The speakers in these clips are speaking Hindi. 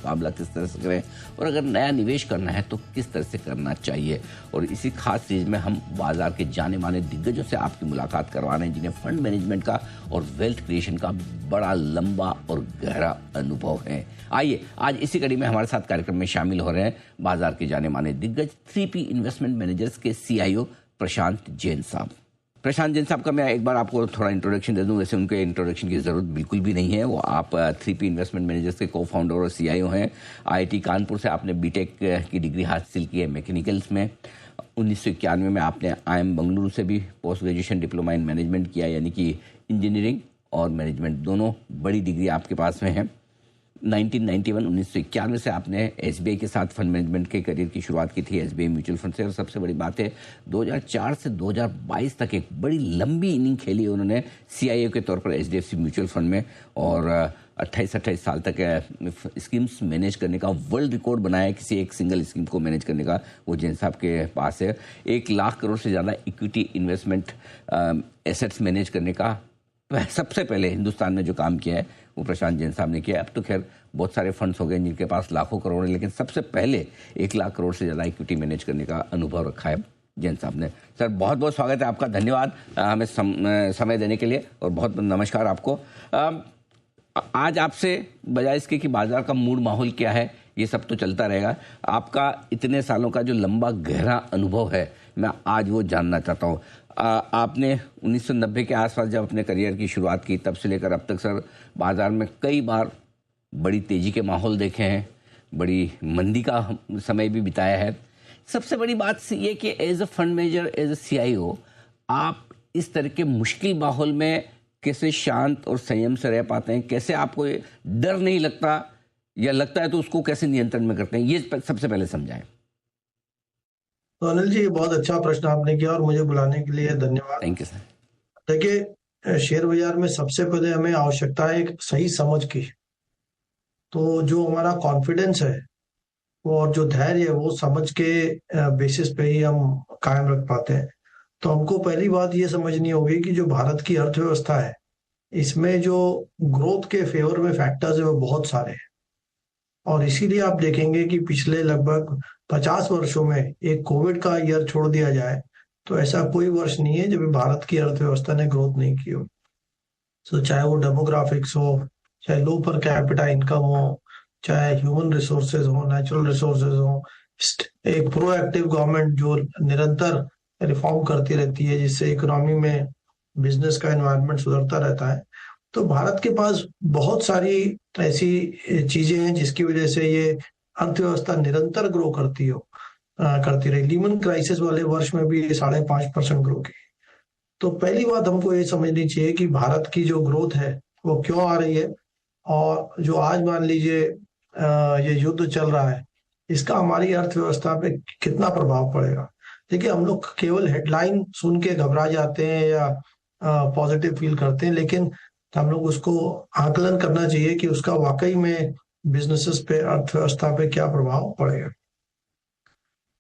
मुकाबला किस तरह से करें, और अगर नया निवेश करना है तो किस तरह से करना चाहिए। और इसी खास सीरीज में हम बाजार के जाने माने दिग्गजों से आपकी मुलाकात करवा रहे हैं जिन्हें फंड मैनेजमेंट का और वेल्थ क्रिएशन का बड़ा लंबा और गहरा अनुभव है। आइए आज इसी कड़ी में हमारे साथ कार्यक्रम में शामिल हो रहे हैं बाजार के जाने माने दिग्गज 3P इन्वेस्टमेंट मैनेजर्स के CIO प्रशांत जैन साहब। प्रशांत जैन साहब का मैं एक बार आपको थोड़ा इंट्रोडक्शन दे दूं। वैसे उनके इंट्रोडक्शन की ज़रूरत बिल्कुल भी नहीं है। वो आप 3P इन्वेस्टमेंट मैनेजर्स के को-फाउंडर और CIO हैं। IIT कानपुर से आपने BTech की डिग्री हासिल की है मैकेनिकल्स में। 1991 में आपने IIM बेंगलुरु से भी post graduation diploma in management किया, यानी कि इंजीनियरिंग और मैनेजमेंट दोनों बड़ी डिग्री आपके पास में है। 1991 से आपने SBI के साथ फंड मैनेजमेंट के करियर की शुरुआत की थी, SBI म्यूचुअल फंड से। और सबसे बड़ी बात है 2004 से 2022 तक एक बड़ी लंबी इनिंग खेली उन्होंने CIO के तौर पर HDFC म्यूचुअल फंड में, और 28 साल तक स्कीम्स मैनेज करने का वर्ल्ड रिकॉर्ड बनाया। किसी एक सिंगल स्कीम को मैनेज करने का वो जैन साहब के पास है। 1 लाख करोड़ से ज़्यादा इक्विटी इन्वेस्टमेंट एसेट्स मैनेज करने का सबसे पहले हिंदुस्तान में जो काम किया है वो प्रशांत जैन साहब ने किया। अब तो खैर बहुत सारे फंड्स हो गए जिनके पास लाखों करोड़ है, लेकिन सबसे पहले 1 लाख करोड़ से ज़्यादा इक्विटी मैनेज करने का अनुभव रखा है जैन साहब ने। सर बहुत बहुत स्वागत है आपका, धन्यवाद हमें समय देने के लिए, और बहुत नमस्कार आपको। आज आपसे बजाय इसके कि बाजार का मूड माहौल क्या है, ये सब तो चलता रहेगा, आपका इतने सालों का जो लंबा गहरा अनुभव है मैं आज वो जानना चाहता हूँ। आपने 1990 के आसपास जब अपने करियर की शुरुआत की, तब से लेकर अब तक सर बाजार में कई बार बड़ी तेजी के माहौल देखे हैं, बड़ी मंदी का समय भी बिताया है। सबसे बड़ी बात ये कि as a fund manager, as a CIO, आप इस तरह के मुश्किल माहौल में कैसे शांत और संयम से रह पाते हैं? कैसे आपको डर नहीं लगता, या लगता है तो उसको कैसे नियंत्रण में करते हैं, ये सबसे पहले समझाएं। तो अनिल जी, ये बहुत अच्छा प्रश्न आपने किया और मुझे बुलाने के लिए धन्यवाद। Thank you sir. देखिए, शेयर बाजार में सबसे पहले हमें आवश्यकता है एक सही समझ की। तो जो हमारा कॉन्फिडेंस है वो, और जो धैर्य है वो समझ के बेसिस पे ही हम कायम रख पाते हैं। तो हमको पहली बात ये समझनी होगी कि जो भारत की अर्थव्यवस्था है, इसमें जो ग्रोथ के फेवर में फैक्टर्स है वो बहुत सारे हैं। और इसीलिए आप देखेंगे कि पिछले लगभग 50 वर्षों में, एक कोविड का ईयर छोड़ दिया जाए तो ऐसा कोई वर्ष नहीं है जब भारत की अर्थव्यवस्था ने ग्रोथ नहीं की हो। तो चाहे वो डेमोग्राफिक्स हो, चाहे लो पर कैपिटा इनकम हो, चाहे ह्यूमन रिसोर्सेज हो, नेचुरल रिसोर्सेज हो, एक प्रोएक्टिव गवर्नमेंट जो निरंतर रिफॉर्म करती रहती है जिससे इकोनॉमी में बिजनेस का एनवायरनमेंट सुधरता रहता है। तो भारत के पास बहुत सारी ऐसी चीजें हैं जिसकी वजह से ये अर्थव्यवस्था निरंतर ग्रो करती रही। लीमन क्राइसिस वाले वर्ष में भी 5.5% ग्रो की। तो पहली बात हमको ये समझनी चाहिए कि भारत की जो ग्रोथ है वो क्यों आ रही है, और जो आज मान लीजिए ये युद्ध चल रहा है, इसका हमारी अर्थव्यवस्था पे कितना प्रभाव पड़ेगा। देखिए, हम लोग केवल हेडलाइन सुन के घबरा जाते हैं या पॉजिटिव फील करते हैं, लेकिन हम लोग उसको आकलन करना चाहिए कि उसका वाकई में बिजनेसेस पे, अर्थव्यवस्था पे क्या प्रभाव पड़ेगा।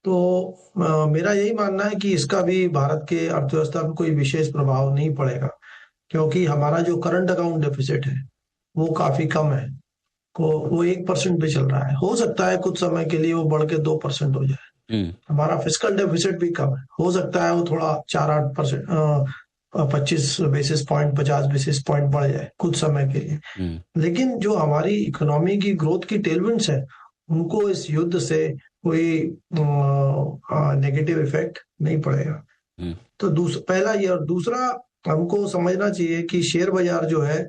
तो मेरा यही मानना है कि इसका भी भारत के अर्थव्यवस्था पे कोई विशेष प्रभाव नहीं पड़ेगा, क्योंकि हमारा जो करंट अकाउंट डेफिसिट है वो काफी कम है। वो 1% पे चल रहा है। हो सकता है कुछ समय के लिए वो बढ़ के 2% हो जाए। हमारा फिस्कल डेफिसिट भी कम है, हो सकता है वो थोड़ा 4-8%, 25 बेसिस पॉइंट, 50 बेसिस पॉइंट बढ़ जाए कुछ समय के लिए। लेकिन जो हमारी इकोनॉमी की ग्रोथ की टेलविंड्स है, उनको इस युद्ध से कोई नेगेटिव इफेक्ट नहीं पड़ेगा। तो पहला ये। और दूसरा, हमको समझना चाहिए कि शेयर बाजार जो है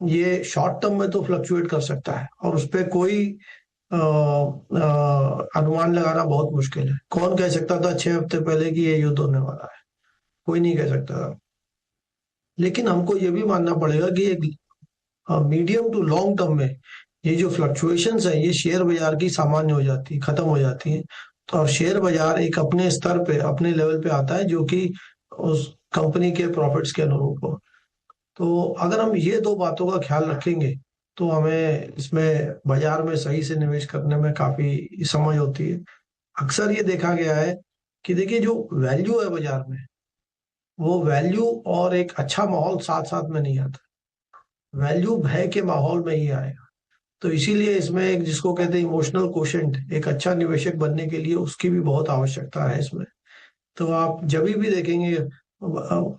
ये शॉर्ट टर्म में तो फ्लक्चुएट कर सकता है, और उस पर कोई अनुमान लगाना बहुत मुश्किल है। कौन कह सकता था 6 हफ्ते पहले कि ये युद्ध होने वाला है? कोई नहीं कह सकता था। लेकिन हमको ये भी मानना पड़ेगा कि एक मीडियम टू लॉन्ग टर्म में ये जो फ्लक्चुएशंस है ये शेयर बाजार की सामान्य हो जाती है, खत्म हो जाती है। तो और शेयर बाजार एक अपने स्तर पे, अपने लेवल पे आता है जो कि उस कंपनी के प्रॉफिट्स के अनुरूप हो। तो अगर हम ये दो बातों का ख्याल रखेंगे तो हमें इसमें बाजार में सही से निवेश करने में काफी समझ होती है। अक्सर ये देखा गया है कि देखिए, जो वैल्यू है बाजार में, वो वैल्यू और एक अच्छा माहौल साथ साथ में नहीं आता। वैल्यू भय के माहौल में ही आएगा। तो इसीलिए इसमें एक जिसको कहते हैं इमोशनल कोशेंट, एक अच्छा निवेशक बनने के लिए उसकी भी बहुत आवश्यकता है इसमें। तो आप जब भी देखेंगे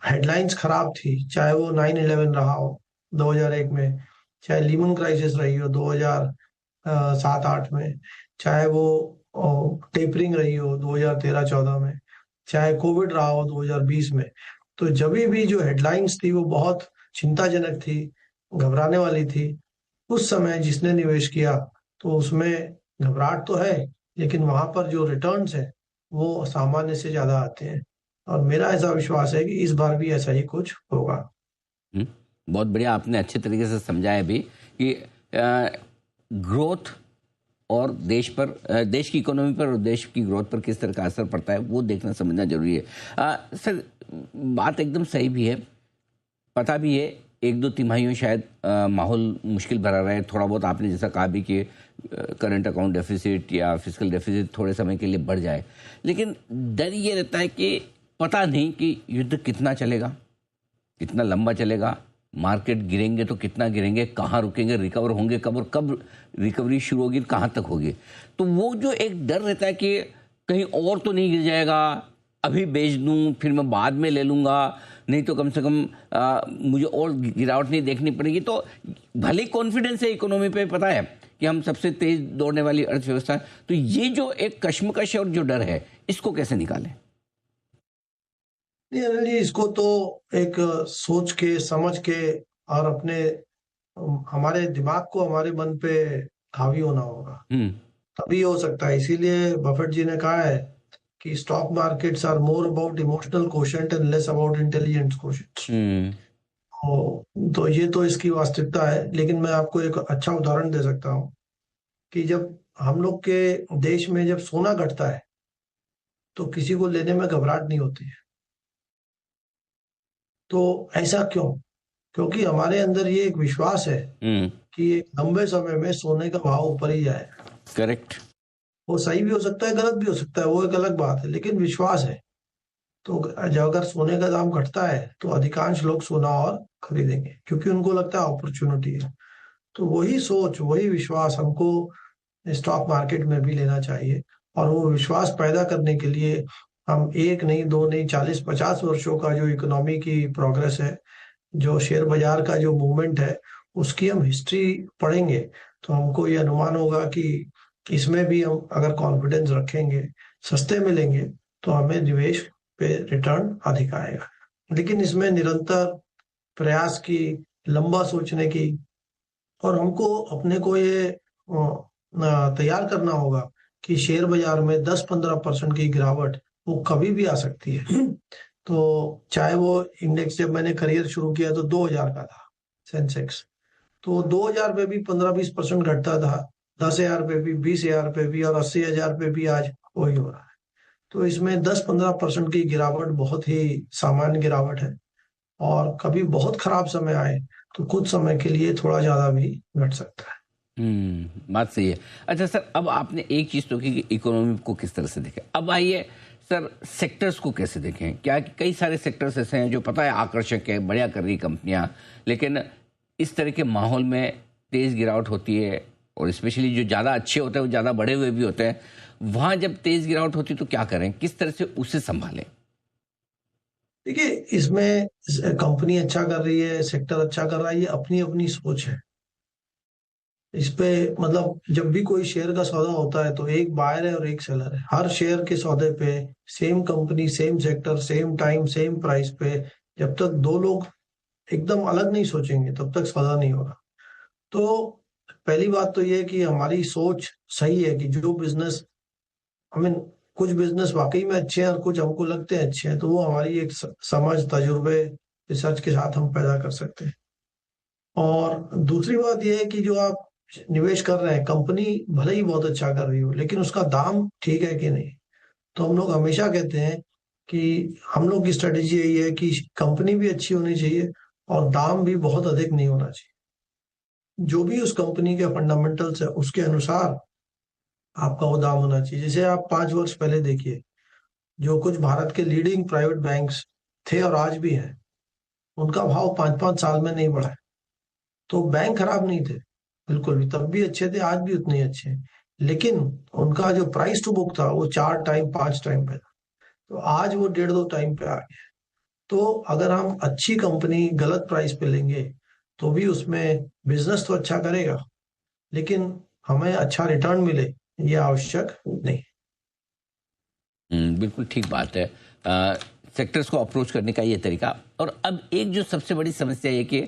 हेडलाइंस खराब थी, चाहे वो 9/11 रहा हो 2001 में, चाहे लीमन क्राइसिस रही हो 2007-8 में, चाहे वो टेपरिंग रही हो 2013-14 में, चाहे कोविड रहा हो 2020 में। तो जब भी जो हेडलाइंस थी वो बहुत चिंताजनक थी, घबराने वाली थी, उस समय जिसने निवेश किया तो उसमें घबराहट तो है, लेकिन वहां पर जो रिटर्न्स है वो सामान्य से ज्यादा आते हैं। और मेरा ऐसा विश्वास है कि इस बार भी ऐसा ही कुछ होगा। बहुत बढ़िया, आपने अच्छे तरीके से समझाया भी कि ग्रोथ और देश की इकोनॉमी पर और देश की ग्रोथ पर किस तरह का असर पड़ता है वो देखना समझना जरूरी है। सर, बात एकदम सही भी है, पता भी है 1-2 तिमाहियों शायद माहौल मुश्किल भरा रहे, थोड़ा बहुत आपने जैसा कहा भी कि करंट अकाउंट डेफिसिट या फिजिकल डेफिसिट थोड़े समय के लिए बढ़ जाए, लेकिन डर ये रहता है कि पता नहीं कि युद्ध कितना चलेगा, कितना लंबा चलेगा, मार्केट गिरेंगे तो कितना गिरेंगे, कहाँ रुकेंगे, रिकवर होंगे कब और कब रिकवरी शुरू होगी, कहाँ तक होगी। तो वो जो एक डर रहता है कि कहीं और तो नहीं गिर जाएगा, अभी बेच दूं फिर मैं बाद में ले लूंगा, नहीं तो कम से कम मुझे और गिरावट नहीं देखनी पड़ेगी। तो भले कॉन्फिडेंस है इकोनॉमी पे, पता है कि हम सबसे तेज दौड़ने वाली अर्थव्यवस्था है, तो ये जो एक कश्मकश है और जो डर है, इसको कैसे निकालें? नहीं अनिल जी, इसको तो एक सोच के समझ के और अपने हमारे दिमाग को हमारे मन पे हावी होना होगा, तभी हो सकता है। इसीलिए बफेट जी ने कहा है कि stock markets are more about emotional quotient and less about intelligent quotient. तो ये तो इसकी वास्तविकता है। लेकिन मैं आपको एक अच्छा उदाहरण दे सकता हूँ कि जब हम लोग के देश में जब सोना घटता है तो किसी को लेने में घबराहट नहीं होती है। तो ऐसा क्यों? क्योंकि हमारे अंदर ये एक विश्वास है कि एक लंबे समय में सोने का भाव ऊपर ही जाएगा। करेक्ट। वो सही भी हो सकता है, गलत भी हो सकता है, वो एक अलग बात है, लेकिन विश्वास है। तो जब अगर सोने का दाम घटता है तो अधिकांश लोग सोना और खरीदेंगे, क्योंकि उनको लगता है अपॉर्चुनिटी है। तो वही सोच, वही विश्वास हमको स्टॉक मार्केट में भी लेना चाहिए। और वो विश्वास पैदा करने के लिए हम एक नहीं, दो नहीं, 40-50 वर्षों का जो इकोनॉमी की प्रोग्रेस है, जो शेयर बाजार का जो मूवमेंट है, उसकी हम हिस्ट्री पढ़ेंगे तो हमको ये अनुमान होगा कि इसमें भी हम अगर कॉन्फिडेंस रखेंगे, सस्ते मिलेंगे, तो हमें निवेश पे रिटर्न अधिक आएगा। लेकिन इसमें निरंतर प्रयास की, लंबा सोचने की, और हमको अपने को ये तैयार करना होगा कि शेयर बाजार में 10-15% की गिरावट वो कभी भी आ सकती है। तो चाहे वो इंडेक्स, जब मैंने करियर शुरू किया तो 2000 का था सेंसेक्स, तो 2000 पे भी 15-20% घटता था, 10,000 पे भी, 20,000 पे भी, और 80,000 पे भी आज वही हो रहा है। तो इसमें 10-15% की गिरावट बहुत ही सामान्य गिरावट है। और कभी बहुत खराब समय आए तो कुछ समय के लिए थोड़ा ज्यादा भी घट सकता है। बात सही है। अच्छा सर, अब आपने एक चीज तो की कि इकोनॉमी को किस तरह से देखें, अब आइए सर सेक्टर्स को कैसे देखें। क्या कई सारे सेक्टर्स ऐसे हैं जो पता है आकर्षक है, बढ़िया कर रही कंपनियां, लेकिन इस तरह के माहौल में तेज गिरावट होती है, और स्पेशली जो ज़्यादा अच्छे होते हैं वो ज़्यादा बढ़े हुए भी होते हैं, वहां जब तेज गिरावट होती है तो क्या करें, किस तरह से उसे संभालें? देखिए, इसमें कंपनी अच्छा कर रही है, सेक्टर अच्छा कर रहा है, ये अपनी अपनी सोच है। इस पे मतलब जब भी कोई शेयर का सौदा होता है तो एक बायर है और एक सेलर है। हर शेयर के सौदे पे same company, same sector, same time, same price पे जब तक दो लोग एकदम अलग नहीं सोचेंगे तब तक सौदा नहीं होगा। तो पहली बात तो ये है कि हमारी सोच सही है कि जो बिजनेस, आई मीन, कुछ बिजनेस वाकई में अच्छे हैं और कुछ हमको लगते हैं अच्छे हैं, तो वो हमारी एक समझ, तजुर्बे, रिसर्च के साथ हम पैदा कर सकते हैं। और दूसरी बात यह है कि जो आप निवेश कर रहे हैं, कंपनी भले ही बहुत अच्छा कर रही हो, लेकिन उसका दाम ठीक है कि नहीं। तो हम लोग हमेशा कहते हैं कि हम लोग की स्ट्रेटेजी यही है कि कंपनी भी अच्छी होनी चाहिए और दाम भी बहुत अधिक नहीं होना चाहिए। जो भी उस कंपनी के फंडामेंटल्स है उसके अनुसार आपका वो दाम होना चाहिए। जैसे आप 5 वर्ष पहले देखिए, जो कुछ भारत के लीडिंग प्राइवेट बैंक्स थे और आज भी हैं, उनका भाव 5-5 साल में नहीं बढ़ा है। तो बैंक खराब नहीं थे, बिल्कुल भी तब भी अच्छे थे, आज भी उतने ही अच्छे हैं। लेकिन उनका जो प्राइस टू बुक था वो 4 टाइम 5 टाइम पे था, तो आज वो 1.5 2 टाइम पे आ गया। तो अगर हम अच्छी कंपनी गलत प्राइस पे लेंगे तो भी उसमें बिजनेस तो अच्छा करेगा, लेकिन हमें अच्छा रिटर्न मिले ये आवश्यक नहीं। बिल्कुल ठीक बात है। सेक्टर्स को अप्रोच करने का ये तरीका। और अब एक जो सबसे बड़ी समस्या है कि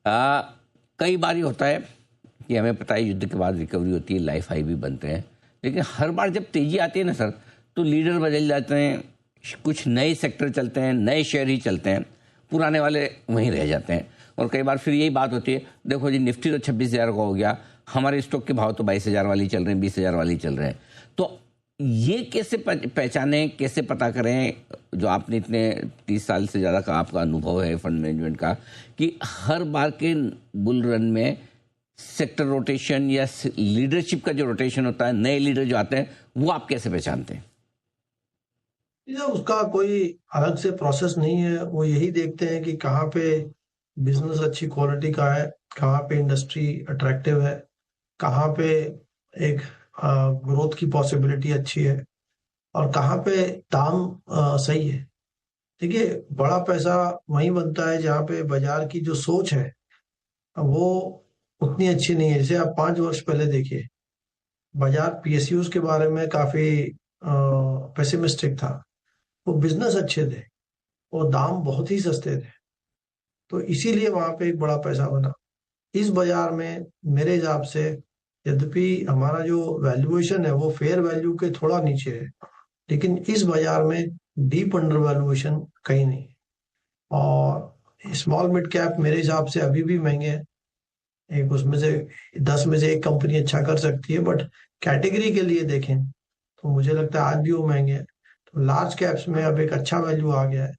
आ, कई बार ये होता है कि हमें पता है युद्ध के बाद रिकवरी होती है, लाइफ हाई भी बनते हैं, लेकिन हर बार जब तेजी आती है ना सर, तो लीडर बदल जाते हैं, कुछ नए सेक्टर चलते हैं, नए शेयर ही चलते हैं, पुराने वाले वहीं रह जाते हैं। और कई बार फिर यही बात होती है, देखो जी निफ्टी तो 26,000 का हो गया, हमारे स्टॉक के भाव तो 22,000 वाले ही चल रहे हैं, 20,000 वाले ही चल रहे हैं। तो ये कैसे पहचानें, कैसे पता करें, जो आपने इतने 30 साल से ज़्यादा का आपका अनुभव है फंड मैनेजमेंट का, कि हर बार के बुल रन में सेक्टर रोटेशन या लीडरशिप का जो रोटेशन होता है, नए लीडर जो आते हैं, वो आप कैसे पहचानते हैं? ये उसका कोई अलग से प्रोसेस नहीं है, वो यही देखते हैं कि कहाँ पे बिजनेस अच्छी क्वालिटी का है, कहाँ पे इंडस्ट्री अट्रैक्टिव है, कहाँ पे एक ग्रोथ की पॉसिबिलिटी अच्छी है, और कहाँ पे दाम सही है। देखिए, बड़ा पैसा वहीं बनता है जहाँ पे बाजार की जो सोच है वो उतनी अच्छी नहीं है। जैसे आप 5 वर्ष पहले देखिए, बाजार पीएसयूज के बारे में काफी पेसिमिस्टिक था। वो बिजनेस अच्छे थे, वो दाम बहुत ही सस्ते थे, तो इसीलिए वहां पे एक बड़ा पैसा बना। इस बाजार में मेरे हिसाब से, यद्यपि हमारा जो वैल्यूएशन है वो फेयर वैल्यू के थोड़ा नीचे है, लेकिन इस बाजार में डीप अंडर वैल्यूएशन कहीं नहीं। और स्मॉल मिड कैप मेरे हिसाब से अभी भी महंगे हैं। एक उसमें से 10 में से एक कंपनी अच्छा कर सकती है, बट कैटेगरी के लिए देखें तो मुझे लगता है आज भी वो महंगे हैं। तो लार्ज कैप्स में अब एक अच्छा वैल्यू आ गया है,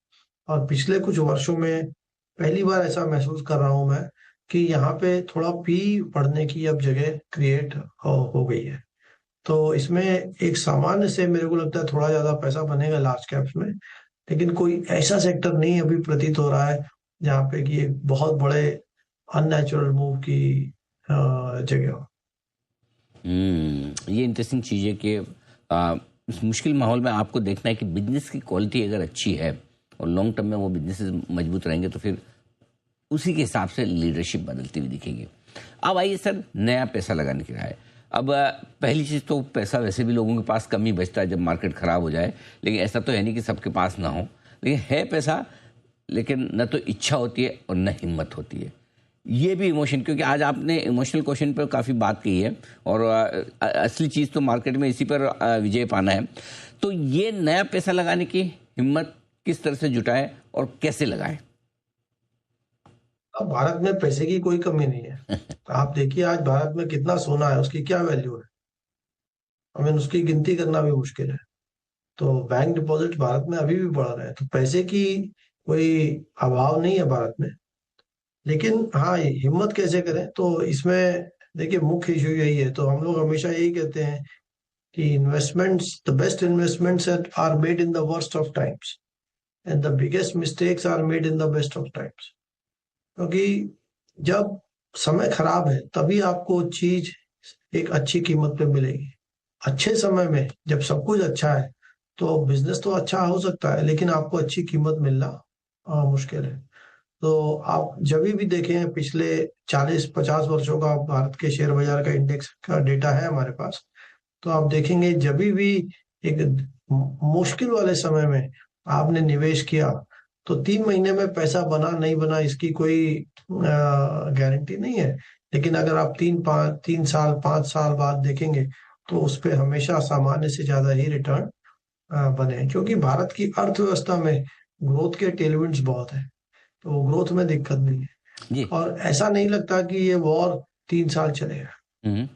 और पिछले कुछ वर्षों में पहली बार ऐसा महसूस कर रहा हूं मैं कि यहाँ पे थोड़ा पी बढ़ने की अब जगह क्रिएट हो गई है। तो इसमें एक सामान्य से मेरे को लगता है थोड़ा ज्यादा पैसा बनेगा लार्ज कैप्स में, लेकिन कोई ऐसा सेक्टर नहीं अभी प्रतीत हो रहा है जहाँ पे कि एक बहुत बड़े अननेचुरल मूव की जगह हो। ये इंटरेस्टिंग चीज़ है कि इस मुश्किल माहौल में आपको देखना है कि बिजनेस की क्वालिटी अगर अच्छी है और लॉन्ग टर्म में वो बिजनेसेस मजबूत रहेंगे, तो फिर उसी के हिसाब से लीडरशिप बदलती हुई दिखेगी। अब आइए सर, नया पैसा लगाने की राय। अब पहली चीज़ तो पैसा वैसे भी लोगों के पास कम ही बचता है जब मार्केट ख़राब हो जाए, लेकिन ऐसा तो है नहीं कि सबके पास ना हो, लेकिन है पैसा, लेकिन न तो इच्छा होती है और न हिम्मत होती है। ये भी इमोशन, क्योंकि आज आपने इमोशनल क्वेश्चन पर काफ़ी बात की है, और असली चीज़ तो मार्केट में इसी पर विजय पाना है। तो ये नया पैसा लगाने की हिम्मत किस तरह से जुटाए और कैसे लगाए? अब भारत में पैसे की कोई कमी नहीं है। आप देखिए आज भारत में कितना सोना है, उसकी क्या वैल्यू है, हमें उसकी गिनती करना भी मुश्किल है। तो बैंक डिपॉजिट भारत में अभी भी बढ़ रहे हैं, तो पैसे की कोई अभाव नहीं है भारत में। लेकिन हाँ, ये हिम्मत कैसे करें, तो इसमें देखिए मुख्य इशू यही है। तो हम लोग हमेशा यही कहते हैं कि investments, the best investments are made in the worst of times, and the biggest mistakes are made in the best of times. क्योंकि जब समय खराब है तभी आपको चीज एक अच्छी कीमत पे मिलेगी। अच्छे समय में जब सब कुछ अच्छा है तो बिजनेस तो अच्छा हो सकता है, लेकिन आपको अच्छी कीमत मिलना मुश्किल है। तो आप जब भी देखें, पिछले 40-50 वर्षों का भारत के शेयर बाजार का इंडेक्स का डेटा है हमारे पास, तो आप देखेंगे जब भी एक मुश्किल वाले समय में आपने निवेश किया तो 3 महीने में पैसा बना नहीं बना इसकी कोई गारंटी नहीं है। लेकिन अगर आप 3 साल 5 साल बाद देखेंगे तो उस पे हमेशा सामान्य से ज्यादा ही रिटर्न बने हैं, क्योंकि भारत की अर्थव्यवस्था में ग्रोथ के टेलविंड्स बहुत है, तो ग्रोथ में दिक्कत नहीं है। जी। और ऐसा नहीं लगता कि ये वॉर 3 साल चलेगा। हम्म।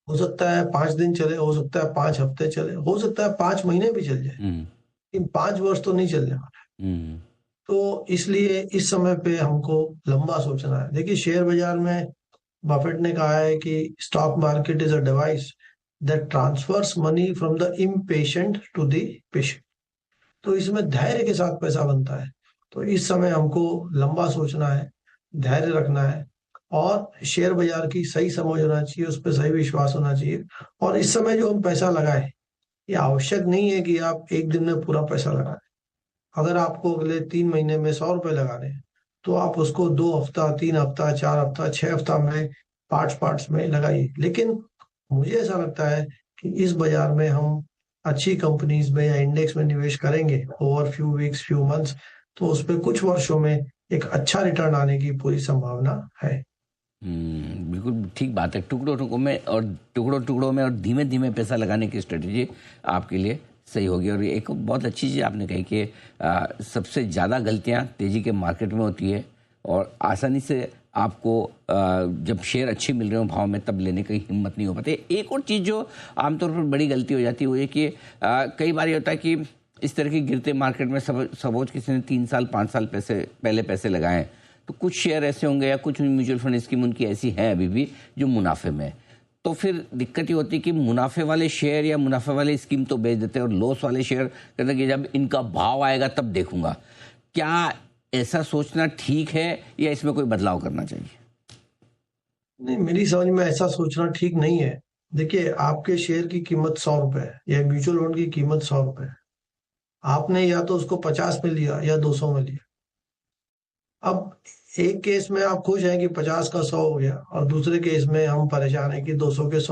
हो सकता है 5 दिन चले, हो सकता है 5 हफ्ते चले, हो सकता है 5 महीने भी चल जाए, हम्म। लेकिन 5 वर्ष तो नहीं चलने वाला। हम्म। तो इसलिए इस समय पे हमको लंबा सोचना है। देखिए, शेयर बाजार में बफेट ने कहा है कि stock market is a device that transfers money from the impatient to the patient. तो इसमें धैर्य के साथ पैसा बनता है। तो इस समय हमको लंबा सोचना है, धैर्य रखना है, और शेयर बाजार की सही समझ होना चाहिए, उस पर सही विश्वास होना चाहिए। और इस समय जो हम पैसा लगाए, ये आवश्यक नहीं है कि आप एक दिन में पूरा पैसा लगाएं। अगर आपको अगले 3 महीने में 100 रुपए लगाने हैं, तो आप उसको 2 हफ्ता, 3 हफ्ता, 4 हफ्ता, 6 हफ्ता में पार्ट्स पार्ट्स में लगाइए। लेकिन मुझे ऐसा लगता है कि इस बाजार में हम अच्छी कंपनीज में या इंडेक्स में निवेश करेंगे over few weeks, few months, तो उस पर कुछ वर्षों में एक अच्छा रिटर्न आने की पूरी संभावना है। बिल्कुल ठीक बात है। टुकड़ों टुकड़ों में और धीमे धीमे पैसा लगाने की स्ट्रेटजी आपके लिए सही होगी। और एक बहुत अच्छी चीज़ आपने कही कि सबसे ज़्यादा गलतियां तेज़ी के मार्केट में होती है और आसानी से आपको जब शेयर अच्छे मिल रहे हो भाव में तब लेने की हिम्मत नहीं हो पाती। एक और चीज़ जो आमतौर पर बड़ी गलती हो जाती है वो ये कि कई बार ये होता है कि इस तरह के गिरते मार्केट में सपोज किसी ने 3 साल 5 साल पहले पैसे लगाए, तो कुछ शेयर ऐसे होंगे या कुछ म्यूचुअल फंड स्कीम उनकी ऐसी है अभी भी जो मुनाफे में है। तो फिर दिक्कत ये होती है कि मुनाफे वाले शेयर या मुनाफे वाले स्कीम तो बेच देते हैं और लॉस वाले शेयर कहते हैं कि जब इनका भाव आएगा तब देखूंगा। क्या ऐसा सोचना ठीक है या इसमें कोई बदलाव करना चाहिए? नहीं, मेरी समझ में ऐसा सोचना ठीक नहीं है। देखिए, आपके शेयर की कीमत 100 रुपए है या म्यूचुअल फंड की कीमत 100 रुपए है। आपने या तो उसको 50 में लिया या 200 में लिया। अब एक केस में आप खुश हैं कि 50 का 100 हो गया और दूसरे केस में हम परेशान हैं कि 200 के 100